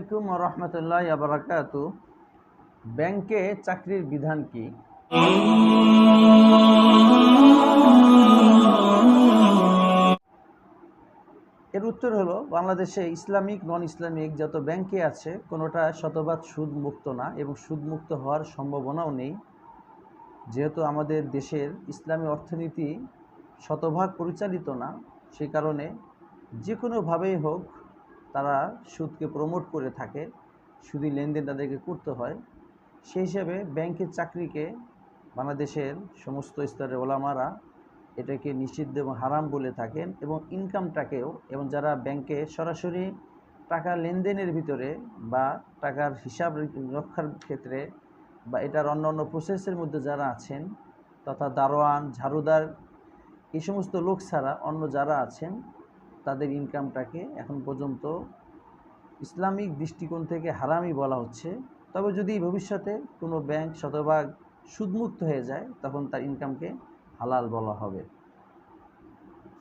আলাইকুম ওয়া রাহমাতুল্লাহি ওয়া বারাকাতুহু। ব্যাংকে চাকরির বিধান কি? এর উত্তর হলো, বাংলাদেশে ইসলামিক নন ইসলামিক যত ব্যাংকে আছে কোনোটা শতভাগ সুদ মুক্ত না এবং সুদ মুক্ত হওয়ার সম্ভাবনাও নেই। যেহেতু আমাদের দেশের ইসলামী অর্থনীতি শতভাগ পরিচালিত না, সেই কারণে যে কোনোভাবেই হোক তারা সুদকে প্রমোট করে থাকে, সুদি লেনদেন তাদেরকে করতে হয়। সেই হিসেবে ব্যাংকের চাকরিকে বাংলাদেশের সমস্ত স্তরের ওলামারা এটাকে নিষিদ্ধ এবং হারাম বলে থাকেন, এবং ইনকামটাকেও, এবং যারা ব্যাংকে সরাসরি টাকা লেনদেনের ভিতরে বা টাকার হিসাব রক্ষার ক্ষেত্রে বা এটার অন্যান্য প্রসেসের মধ্যে যারা আছেন, তথা দারোয়ান, ঝাড়ুদার, এই সমস্ত লোক ছাড়া অন্য যারা আছেন তাদের ইনকামটাকে এখন পর্যন্ত ইসলামিক দৃষ্টিকোণ থেকে হারামই বলা হচ্ছে। তবে যদি ভবিষ্যতে কোনো ব্যাংক শতভাগ সুদমুক্ত হয়ে যায় তখন তার ইনকামকে হালাল বলা হবে।